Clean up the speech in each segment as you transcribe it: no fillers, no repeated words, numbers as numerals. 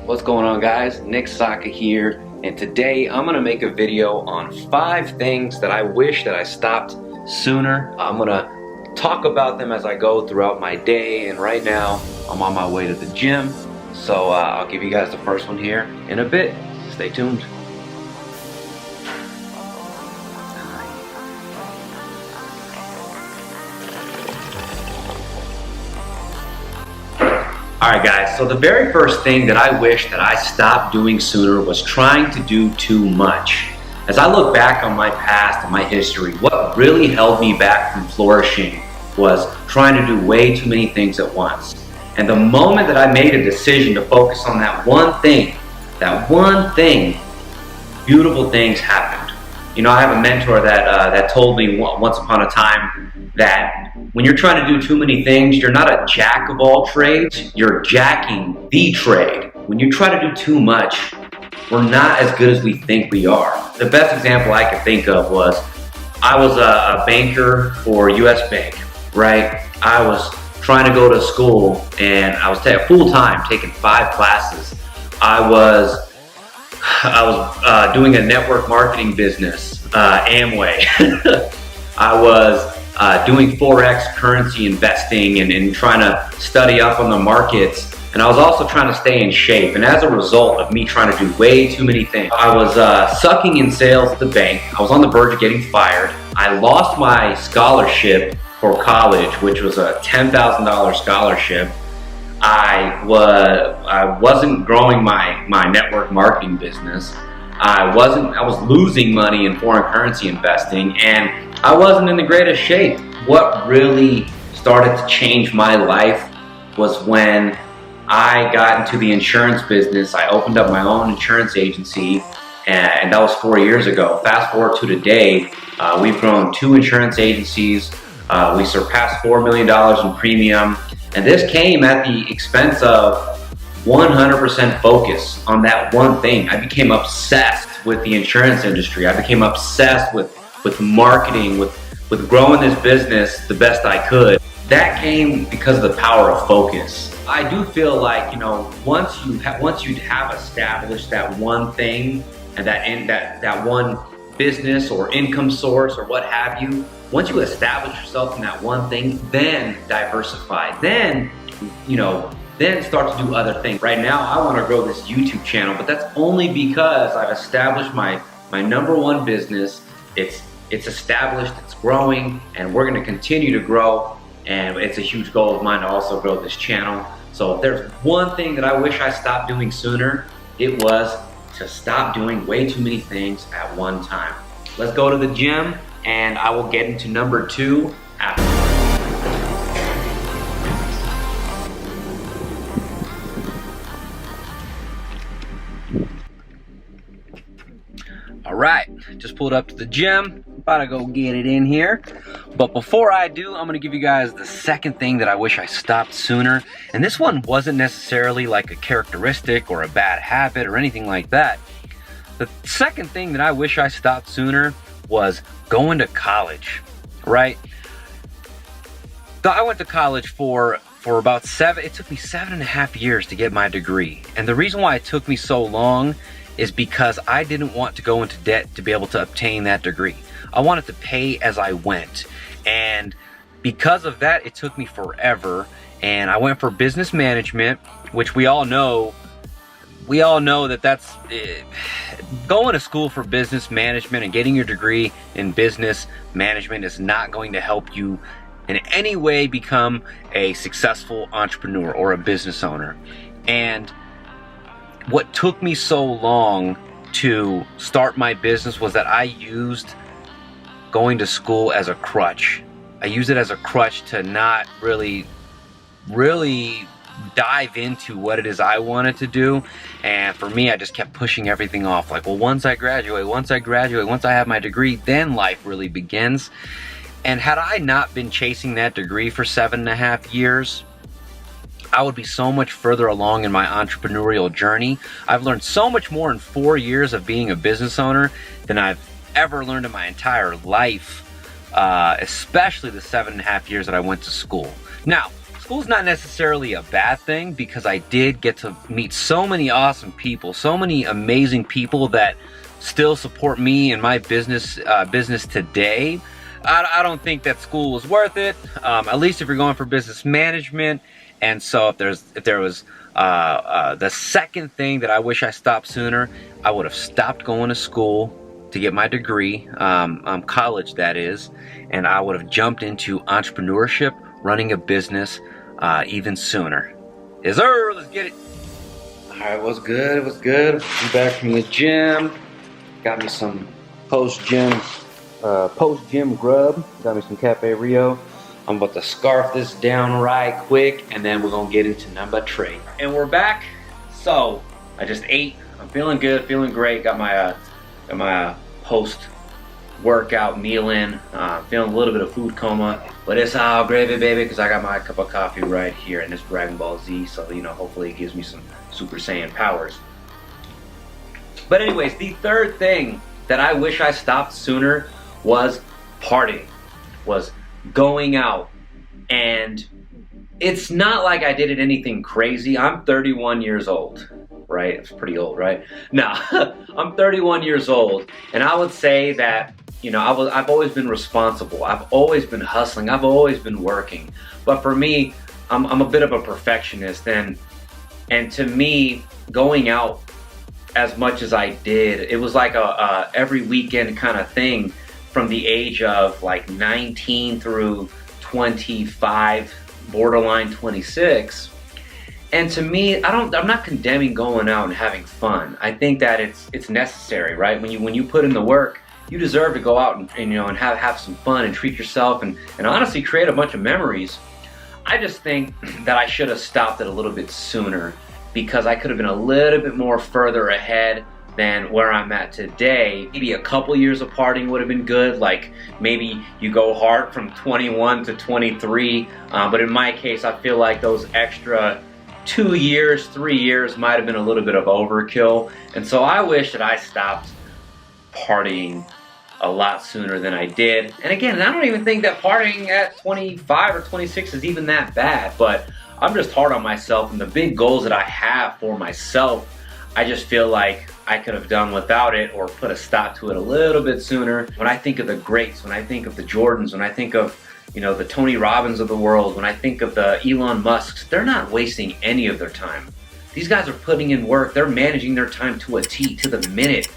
What's going on, guys? Sakha here, and today I'm gonna make a video on 5 things that I wish that I stopped sooner. I'm gonna talk about them as I go throughout my day, and right now I'm on my way to the gym, so I'll give you guys the first one here in a bit. Stay tuned. Alright guys, so the very first thing that I wish that I stopped doing sooner was trying to do too much. As I look back on my past and my history, what really held me back from flourishing was trying to do way too many things at once. And the moment that I made a decision to focus on that one thing, beautiful things happened. You know, I have a mentor that told me once upon a time that when you're trying to do too many things, you're not a jack of all trades, you're jacking the trade. When you try to do too much, we're not as good as we think we are. The best example I could think of was, I was a banker for US Bank, right? I was trying to go to school and I was full-time taking 5 classes. I was doing a network marketing business, Amway. I was doing Forex currency investing and trying to study up on the markets. And I was also trying to stay in shape. And as a result of me trying to do way too many things, I was sucking in sales at the bank. I was on the verge of getting fired. I lost my scholarship for college, which was a $10,000 scholarship. I wasn't growing my network marketing business. I was losing money in foreign currency investing, and I wasn't in the greatest shape. What really started to change my life was when I got into the insurance business. I opened up my own insurance agency, and that was 4 years ago. Fast forward to today, we've grown 2 insurance agencies. We surpassed $4 million in premium, and this came at the expense of 100% focus on that one thing. I became obsessed with the insurance industry. I became obsessed with marketing, with growing this business the best I could. That came because of the power of focus. I do feel like, you know, once you have established that one thing and that one business or income source or what have you, once you establish yourself in that one thing, then diversify. Then, you know, then start to do other things. Right now, I want to grow this YouTube channel, but that's only because I've established my number one business. It's established, it's growing, and we're going to continue to grow. And it's a huge goal of mine to also grow this channel. So if there's one thing that I wish I stopped doing sooner, it was to stop doing way too many things at one time. Let's go to the gym, and I will get into number 2 after. Alright, just pulled up to the gym, about to go get it in here. But before I do, I'm gonna give you guys the second thing that I wish I stopped sooner. And this one wasn't necessarily like a characteristic or a bad habit or anything like that. The second thing that I wish I stopped sooner was going to college, right? So I went to college for about it took me 7.5 years to get my degree. And the reason why it took me so long is because I didn't want to go into debt to be able to obtain that degree. I wanted to pay as I went. And because of that, it took me forever. And I went for business management, which we all know that that's going to school for business management and getting your degree in business management is not going to help you in any way become a successful entrepreneur or a business owner. And what took me so long to start my business was that I used going to school as a crutch. I used it as a crutch to not really dive into what it is I wanted to do. And for me, I just kept pushing everything off. Like, well, once I graduate, once I have my degree, then life really begins. And had I not been chasing that degree for 7.5 years, I would be so much further along in my entrepreneurial journey. I've learned so much more in 4 years of being a business owner than I've ever learned in my entire life, especially the 7.5 years that I went to school. Now, School's not necessarily a bad thing because I did get to meet so many awesome people, so many amazing people that still support me and my business today. I don't think that school was worth it, at least if you're going for business management. And so if there was the second thing that I wish I stopped sooner, I would have stopped going to school to get my degree, college that is, and I would have jumped into entrepreneurship, running a business even sooner. Yes sir, let's get it. Alright, what's good? What's good? I'm back from the gym. Got me some post-gym grub. Got me some Cafe Rio. I'm about to scarf this down right quick, and then we're gonna get into number 3. And we're back. So I just ate. I'm feeling good, feeling great. Got my post-workout meal in. Feeling a little bit of food coma, but it's all gravy, baby, because I got my cup of coffee right here, and it's Dragon Ball Z. So hopefully it gives me some Super Saiyan powers. But anyways, the third thing that I wish I stopped sooner was partying, was going out. And it's not like I did anything crazy. I'm 31 years old, right? It's pretty old, right? No, I'm 31 years old, and I would say that, I've always been responsible. I've always been hustling. I've always been working. But for me, I'm a bit of a perfectionist, and to me, going out as much as I did, it was like a every weekend kind of thing from the age of like 19 through 25, borderline 26. And to me, I'm not condemning going out and having fun. I think that it's necessary, right? When you put in the work, you deserve to go out and have some fun and treat yourself and honestly create a bunch of memories. I just think that I should have stopped it a little bit sooner, because I could have been a little bit more further ahead than where I'm at today. Maybe a couple years of partying would have been good. Like maybe you go hard from 21 to 23. But in my case, I feel like those extra 2 years, 3 years might have been a little bit of overkill. And so I wish that I stopped partying a lot sooner than I did. And again, I don't even think that partying at 25 or 26 is even that bad, but I'm just hard on myself, and the big goals that I have for myself, I just feel like I could have done without it or put a stop to it a little bit sooner. When I think of the greats, when I think of the Jordans, when I think of the Tony Robbins of the world, when I think of the Elon Musks, they're not wasting any of their time. These guys are putting in work. They're managing their time to a T, to the minute.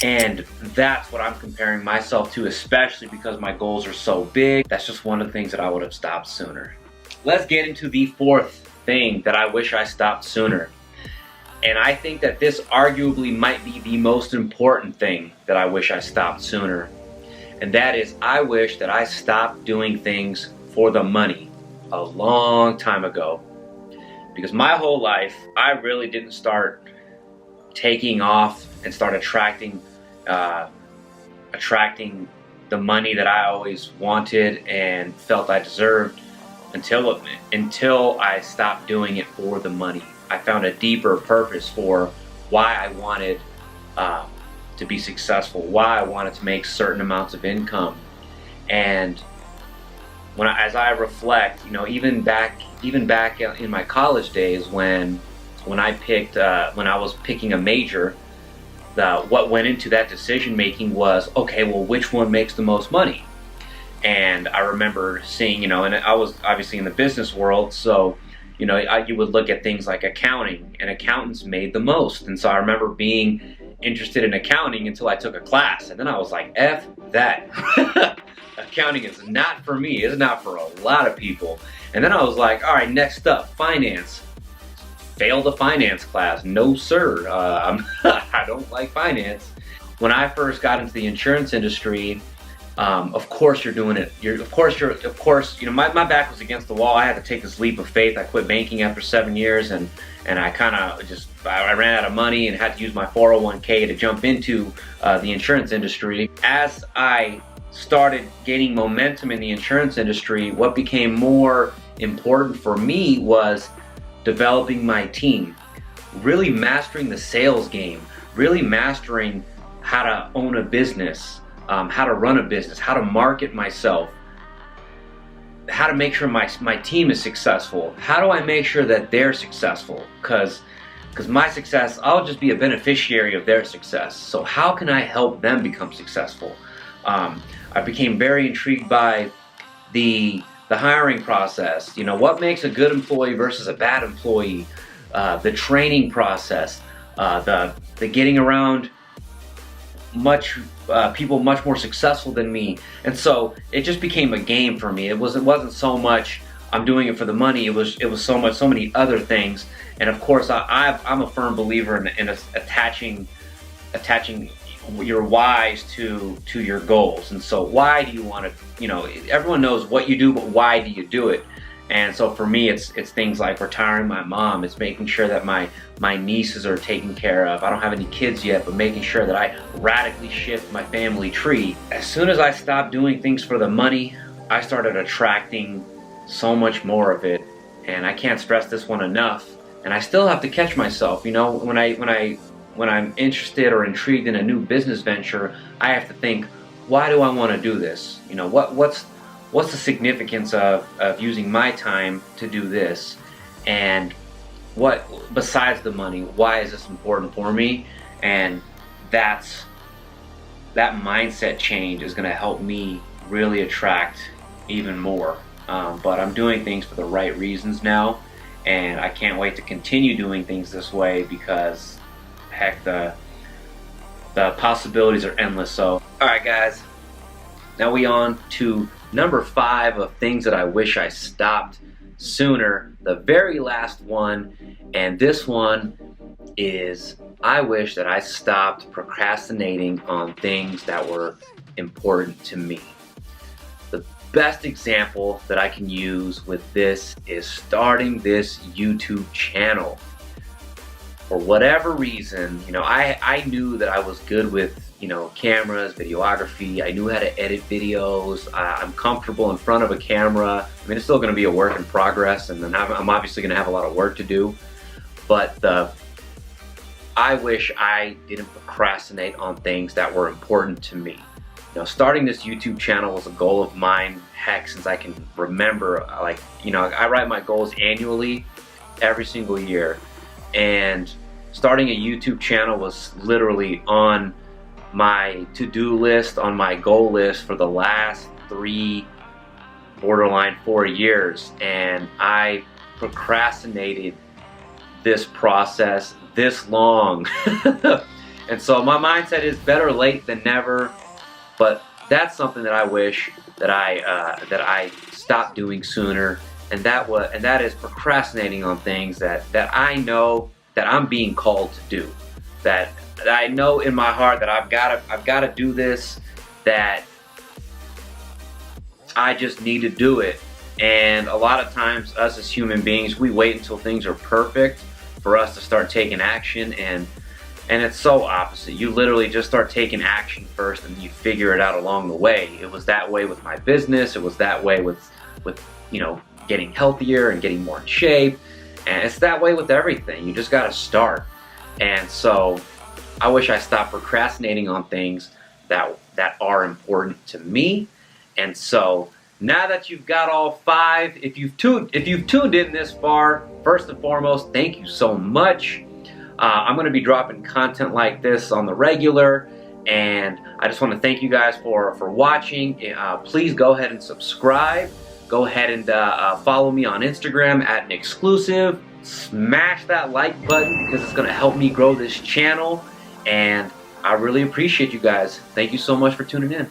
And that's what I'm comparing myself to, especially because my goals are so big. That's just one of the things that I would have stopped sooner. Let's get into the fourth thing that I wish I stopped sooner. And I think that this arguably might be the most important thing that I wish I stopped sooner. And that is, I wish that I stopped doing things for the money a long time ago. Because my whole life, I really didn't start taking off and start attracting the money that I always wanted and felt I deserved until I stopped doing it for the money. I found a deeper purpose for why I wanted to be successful, why I wanted to make certain amounts of income. And as I reflect, even back in my college days, when I was picking a major, what went into that decision making was, okay, well, which one makes the most money? And I remember seeing, and I was obviously in the business world, so you would look at things like accounting, and accountants made the most. And so I remember being interested in accounting until I took a class, and then I was like, F that. Accounting is not for me. It's not for a lot of people. And then I was like, all right, next up, finance. Failed a finance class. No, sir. I don't like finance. When I first got into the insurance industry, of course you're doing it. My back was against the wall. I had to take this leap of faith. I quit banking after 7 years, and I kind of I ran out of money and had to use my 401k to jump into the insurance industry. As I started gaining momentum in the insurance industry, what became more important for me was developing my team, really mastering the sales game, really mastering how to own a business, how to run a business, how to market myself, how to make sure my team is successful. How do I make sure that they're successful? Because my success, I'll just be a beneficiary of their success. So how can I help them become successful? I became very intrigued by the hiring process. You know, what makes a good employee versus a bad employee? The training process, the getting around people much more successful than me. And so it just became a game for me. It wasn't so much I'm doing it for the money. It was so many other things. And of course, I'm a firm believer in attaching your whys to your goals. And so why do you want to, you know, everyone knows what you do, but why do you do it? And so for me, it's things like retiring my mom. It's making sure that my nieces are taken care of. I don't have any kids yet, but making sure that I radically shift my family tree. As soon as I stopped doing things for the money, I started attracting so much more of it. And I can't stress this one enough. And I still have to catch myself. You know, when I'm interested or intrigued in a new business venture, I have to think, why do I want to do this? You know, what's the significance of using my time to do this? And what, besides the money, why is this important for me? And that mindset change is going to help me really attract even more. But I'm doing things for the right reasons now, and I can't wait to continue doing things this way because, heck, the possibilities are endless. So, alright guys, now we on to number 5 of things that I wish I stopped sooner. The very last one, and this one is, I wish that I stopped procrastinating on things that were important to me. The best example that I can use with this is starting this YouTube channel. For whatever reason, you know, I knew that I was good with, you know, cameras, videography. I knew how to edit videos. I'm comfortable in front of a camera. I mean, it's still going to be a work in progress, and then I'm obviously going to have a lot of work to do. But I wish I didn't procrastinate on things that were important to me. You know, starting this YouTube channel was a goal of mine, heck, since I can remember. Like, you know, I write my goals annually, every single year. And starting a YouTube channel was literally on my to-do list, on my goal list for the last 3, borderline 4 years. And I procrastinated this process this long. And so my mindset is better late than never. But that's something that I wish that I stopped doing sooner. And that is procrastinating on things that I know that I'm being called to do. That I know in my heart that I've got to do this. That I just need to do it. And a lot of times, us as human beings, we wait until things are perfect for us to start taking action. And it's so opposite. You literally just start taking action first, and you figure it out along the way. It was that way with my business. It was that way with you know, getting healthier and getting more in shape. And it's that way with everything. You just got to start. And so I wish I stopped procrastinating on things that are important to me. And so now that you've got all 5, if you've tuned in this far, first and foremost, thank you so much. I'm going to be dropping content like this on the regular, and I just want to thank you guys for watching. Please go ahead and subscribe. Go ahead and follow me on Instagram at @NEXclusive. Smash that like button because it's going to help me grow this channel, and I really appreciate you guys. Thank you so much for tuning in.